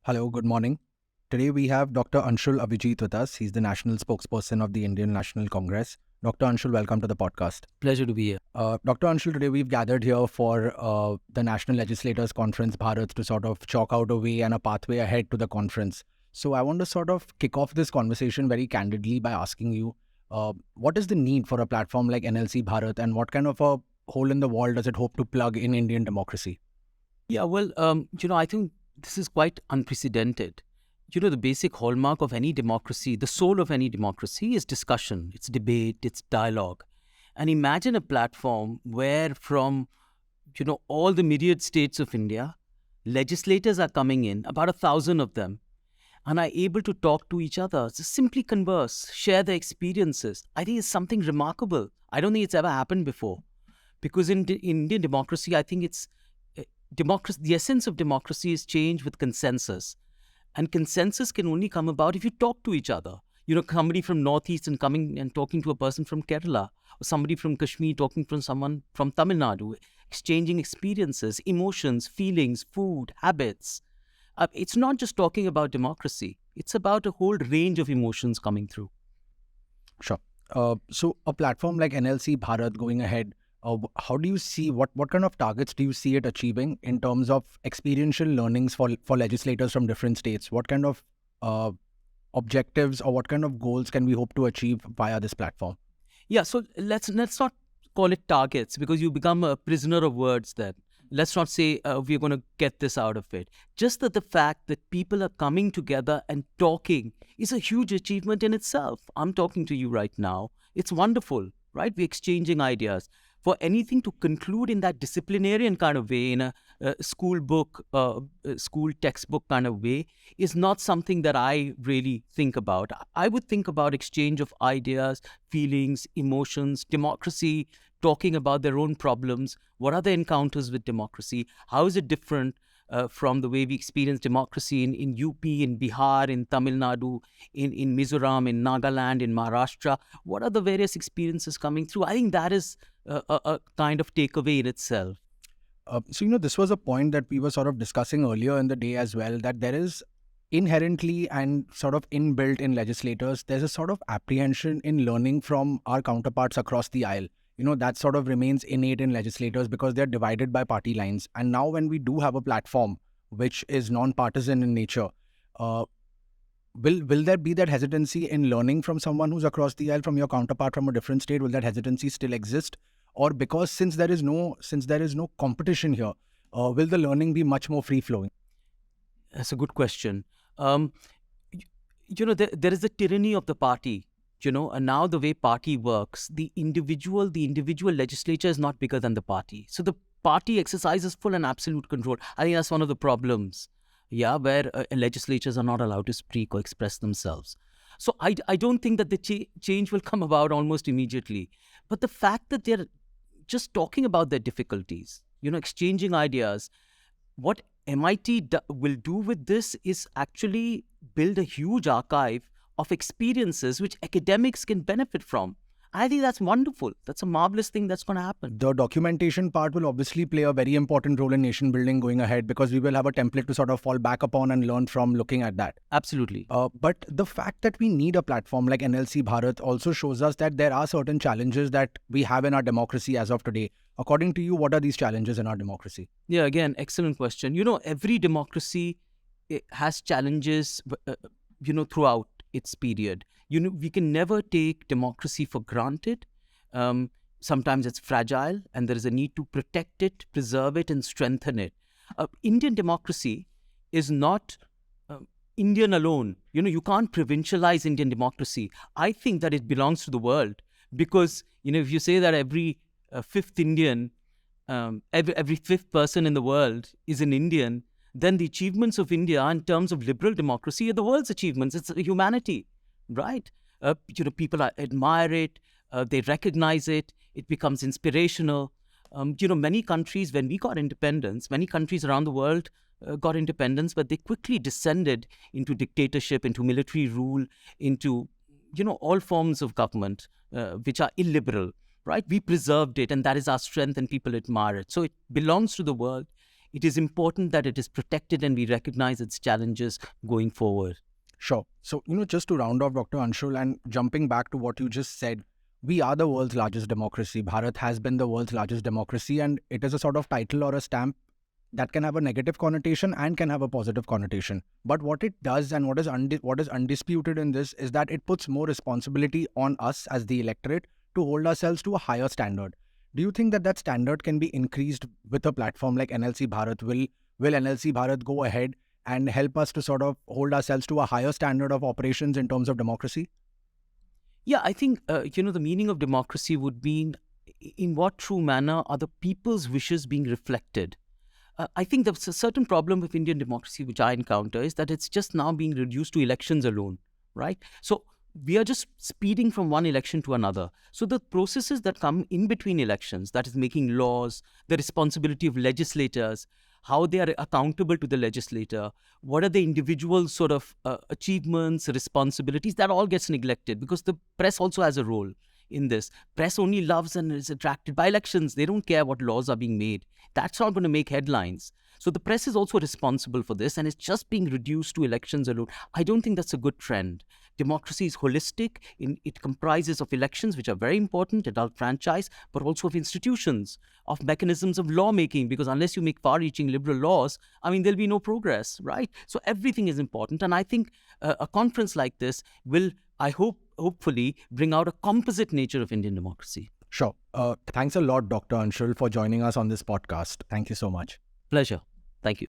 Hello, good morning. Today we have Dr. Anshul Avijit with us. He's the National Spokesperson of the Indian National Congress. Dr. Anshul, welcome to the podcast. Pleasure to be here. Dr. Anshul, today we've gathered here for the National Legislators Conference, Bharat, to sort of chalk out a way and a pathway ahead to the conference. So I want to sort of kick off this conversation very candidly by asking you, what is the need for a platform like NLC Bharat, and what kind of a hole in the wall does it hope to plug in Indian democracy? Yeah, well, I think this is quite unprecedented. The basic hallmark of any democracy, the soul of any democracy is discussion, it's debate, it's dialogue. And imagine a platform where from, all the myriad states of India, legislators are coming in, about 1,000 of them, and are able to talk to each other, just simply converse, share their experiences. I think it's something remarkable. I don't think it's ever happened before. Because in Indian democracy, I think it's democracy. The essence of democracy is change with consensus. And consensus can only come about if you talk to each other. Somebody from Northeast and coming and talking to a person from Kerala, or somebody from Kashmir talking to someone from Tamil Nadu, exchanging experiences, emotions, feelings, food, habits. It's not just talking about democracy. It's about a whole range of emotions coming through. Sure. So a platform like NLC Bharat going ahead, how do you see, what kind of targets do you see it achieving in terms of experiential learnings for legislators from different states? What kind of objectives or what kind of goals can we hope to achieve via this platform? Yeah, so let's not call it targets, because you become a prisoner of words then. Let's not say we're going to get this out of it. Just that the fact that people are coming together and talking is a huge achievement in itself. I'm talking to you right now. It's wonderful, right? We're exchanging ideas. For anything to conclude in that disciplinarian kind of way, in a school textbook kind of way, is not something that I really think about. I would think about exchange of ideas, feelings, emotions, democracy, talking about their own problems. What are the encounters with democracy? How is it different from the way we experience democracy in UP, in Bihar, in Tamil Nadu, in Mizoram, in Nagaland, in Maharashtra? What are the various experiences coming through? I think that is a kind of takeaway in itself. So, this was a point that we were sort of discussing earlier in the day as well, that there is inherently and sort of inbuilt in legislators, there's a sort of apprehension in learning from our counterparts across the aisle. That sort of remains innate in legislators because they're divided by party lines. And now when we do have a platform which is non-partisan in nature, will there be that hesitancy in learning from someone who's across the aisle, from your counterpart from a different state? Will that hesitancy still exist? Or because since there is no competition here, will the learning be much more free-flowing? That's a good question. There is a tyranny of the party. And now the way party works, the individual legislature is not bigger than the party. So the party exercises full and absolute control. I think that's one of the problems, where legislatures are not allowed to speak or express themselves. So I don't think that the change will come about almost immediately. But the fact that they're just talking about their difficulties, exchanging ideas, what MIT will do with this is actually build a huge archive of experiences which academics can benefit from. I think that's wonderful. That's a marvelous thing that's going to happen. The documentation part will obviously play a very important role in nation building going ahead, because we will have a template to sort of fall back upon and learn from looking at that. Absolutely. But the fact that we need a platform like NLC Bharat also shows us that there are certain challenges that we have in our democracy as of today. According to you, what are these challenges in our democracy? Yeah, again, excellent question. Every democracy has challenges, throughout its period. We can never take democracy for granted. Sometimes it's fragile and there is a need to protect it, preserve it, and strengthen it. Indian democracy is not Indian alone. You can't provincialize Indian democracy. I think that it belongs to the world, because, if you say that every fifth Indian, every fifth person in the world is an Indian, then the achievements of India in terms of liberal democracy are the world's achievements. It's humanity, right? People admire it, they recognize it, it becomes inspirational. Many countries, when we got independence, many countries around the world got independence, but they quickly descended into dictatorship, into military rule, into, all forms of government, which are illiberal, right? We preserved it, and that is our strength, and people admire it. So it belongs to the world. it is important that it is protected and we recognize its challenges going forward. Sure. So, just to round off, Dr. Anshul, and jumping back to what you just said, we are the world's largest democracy. Bharat has been the world's largest democracy, and it is a sort of title or a stamp that can have a negative connotation and can have a positive connotation. But what it does, and what is undisputed in this, is that it puts more responsibility on us as the electorate to hold ourselves to a higher standard. Do you think that that standard can be increased with a platform like NLC Bharat? Will NLC Bharat go ahead and help us to sort of hold ourselves to a higher standard of operations in terms of democracy? Yeah, I think, the meaning of democracy would be in what true manner are the people's wishes being reflected? I think there's a certain problem with Indian democracy, which I encounter, is that it's just now being reduced to elections alone, right? So we are just speeding from one election to another. So the processes that come in between elections, that is making laws, the responsibility of legislators, how they are accountable to the legislator, what are the individual sort of achievements, responsibilities, that all gets neglected because the press also has a role in this. Press only loves and is attracted by elections. They don't care what laws are being made. That's not going to make headlines. So the press is also responsible for this, and it's just being reduced to elections alone. I don't think that's a good trend. Democracy is holistic. It comprises of elections, which are very important, adult franchise, but also of institutions, of mechanisms of lawmaking, because unless you make far-reaching liberal laws, there'll be no progress, right? So everything is important. And I think a conference like this will, I hope, hopefully bring out a composite nature of Indian democracy. Sure. Thanks a lot, Dr. Anshul, for joining us on this podcast. Thank you so much. Pleasure. Thank you.